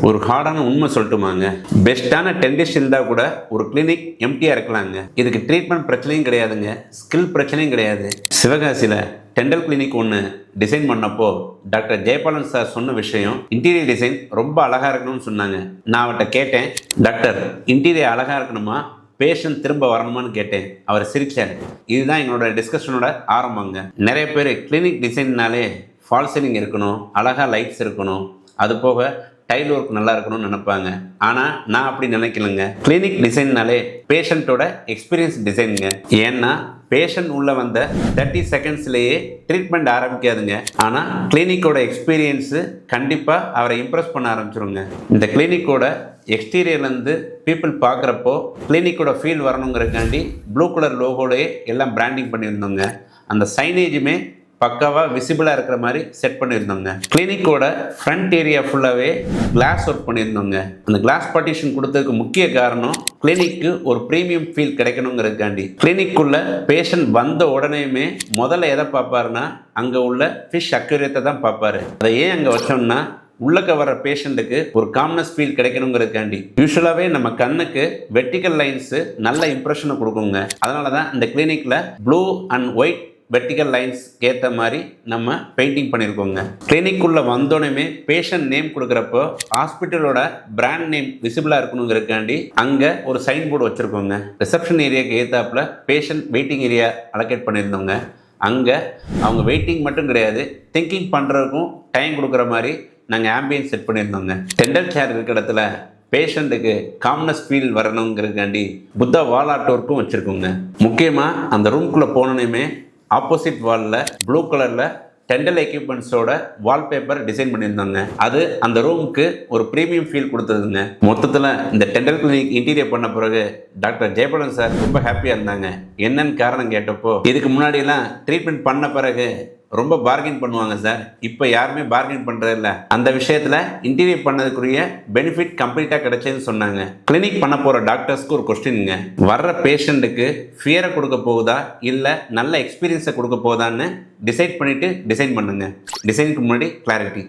ஒரு ஹார்டான உண்மை சொல்லட்டுமாங்க, பெஸ்ட்டான டென்டிஸ்ட் இருந்தால் கூட ஒரு கிளினிக் எம்டியாக இருக்கலாங்க. இதுக்கு ட்ரீட்மெண்ட் பிரச்சனையும் கிடையாதுங்க, ஸ்கில் பிரச்சனையும் கிடையாது. சிவகாசியில் டெண்டல் கிளினிக் ஒன்று டிசைன் பண்ணப்போ டாக்டர் ஜெயபாலன் சார் சொன்ன விஷயம், இன்டீரியர் டிசைன் ரொம்ப அழகாக இருக்கணும்னு சொன்னாங்க. நான் அவர்கிட்ட கேட்டேன், டாக்டர் இன்டீரியர் அழகாக இருக்கணுமா, பேஷண்ட் திரும்ப வரணுமான்னு கேட்டேன். அவர் சிரிச்சார். இதுதான் எங்களோட டிஸ்கஷனோட ஆரம்பங்க. நிறைய பேர் கிளினிக் டிசைன்னாலே ஃபால் சீலிங் இருக்கணும், அழகாக லைட்ஸ் இருக்கணும், அது போக டைல் ஒர்க் நல்லா இருக்கணும்னு நினைப்பாங்க. ஆனால் நான் அப்படி நினைக்கலங்க. Clinic டிசைன்னாலே பேஷண்ட்டோட experience டிசைனுங்க. ஏன்னா பேஷண்ட் உள்ள வந்த 30 செகண்ட்ஸ்லேயே ட்ரீட்மெண்ட் ஆரம்பிக்காதுங்க. ஆனால் கிளினிக்கோட எக்ஸ்பீரியன்ஸு கண்டிப்பாக அவரை இம்ப்ரெஸ் பண்ண ஆரம்பிச்சிருங்க. இந்த கிளினிக்கோட எக்ஸ்டீரியர்லேருந்து பீப்புள் பார்க்குறப்போ கிளினிக்கோட ஃபீல் வரணுங்கிறக்காண்டி ப்ளூ கலர் லோகோடையே எல்லாம் பிராண்டிங் பண்ணியிருந்தோங்க. அந்த சைனேஜுமே பக்காவாக விசிபிளாக இருக்கிற மாதிரி செட் பண்ணியிருந்தோங்க. கிளினிக்கோட ஃப்ரண்ட் ஏரியா ஃபுல்லாகவே கிளாஸ் ஒர்க் பண்ணியிருந்தோங்க. அந்த கிளாஸ் பார்ட்டிஷன் கொடுத்ததுக்கு முக்கிய காரணம் கிளினிக்கு ஒரு ப்ரீமியம் ஃபீல் கிடைக்கணுங்கிறதுக்காண்டி. கிளினிக்குள்ள பேஷண்ட் வந்த உடனேயுமே முதல்ல எதை பார்ப்பாருன்னா அங்கே உள்ள ஃபிஷ் அக்யூரியத்தை தான் பார்ப்பாரு. அதை ஏன் அங்கே வச்சோம்னா உள்ளக்க வர பேஷண்ட்டுக்கு ஒரு காம்னஸ் ஃபீல் கிடைக்கணுங்கிறதுக்காண்டி. யூஸ்வலாகவே நம்ம கண்ணுக்கு வெர்டிக்கல் லைன்ஸு நல்ல இம்ப்ரெஷனை கொடுக்குங்க. அதனால தான் இந்த கிளினிக்கில் blue and white vertical lines ஏற்ற மாதிரி நம்ம பெயிண்டிங் பண்ணியிருக்கோங்க. கிளினிக்குள்ளே வந்தோடனே பேஷண்ட் நேம் கொடுக்குறப்போ ஹாஸ்பிட்டலோட பிராண்ட் நேம் விசிபிளாக இருக்கணுங்கிறதுக்காண்டி அங்கே ஒரு சைன் போர்டு வச்சுருக்கோங்க. ரிசப்ஷன் ஏரியாவுக்கு ஏற்றாப்புல பேஷண்ட் வெயிட்டிங் ஏரியா அலோகேட் பண்ணியிருந்தோங்க. அங்கே அவங்க வெயிட்டிங் மட்டும் கிடையாது, திங்கிங் பண்ணுறதுக்கும் டைம் கொடுக்குற மாதிரி நாங்கள் ஆம்பியன்ஸ் செட் பண்ணியிருந்தோங்க. டெண்டல் சேர் இருக்கிற இடத்துல பேஷண்ட்டுக்கு காம்னஸ் ஃபீல் வரணுங்கிறதுக்காண்டி புத்தா வால் ஆர்ட் ஒர்க்கும் வச்சுருக்கோங்க. முக்கியமாக அந்த ரூம்குள்ளே போனோன்னே ஆப்போசிட் வாலில் ப்ளூ கலரில் டெண்டல் எக்யூப்மெண்ட்ஸோட வால்பேப்பர் டிசைன் பண்ணியிருந்தாங்க. அது அந்த ரூமுக்கு ஒரு ப்ரீமியம் ஃபீல் கொடுத்ததுங்க. மொத்தத்தில் இந்த டெண்டல் கிளினிக் இன்டீரியர் பண்ண பிறகு டாக்டர் ஜெயபாலன் சார் ரொம்ப ஹாப்பியாக இருந்தாங்க. என்னன்னு காரணம் கேட்டப்போ, இதுக்கு முன்னாடியெல்லாம் ட்ரீட்மெண்ட் பண்ண பிறகு ரொம்ப பார்கெயின் பண்ணுவாங்க சார், இப்போ யாருமே பார்கெயின் பண்ணுறதில்ல. அந்த விஷயத்தில் இன்டீரியர் பண்ணதுக்குரிய பெனிஃபிட் கம்ப்ளீட்டாக கிடைச்சதுன்னு சொன்னாங்க. கிளினிக் பண்ண போகிற டாக்டர்ஸ்க்கு ஒரு கொஸ்டினுங்க, வர்ற பேஷண்ட்டுக்கு ஃபியரை கொடுக்க போகுதா இல்லை நல்ல எக்ஸ்பீரியன்ஸை கொடுக்க போகுதான்னு டிசைட் பண்ணிவிட்டு டிசைன் பண்ணுங்க. டிசைனுக்கு முன்னாடி கிளாரிட்டி.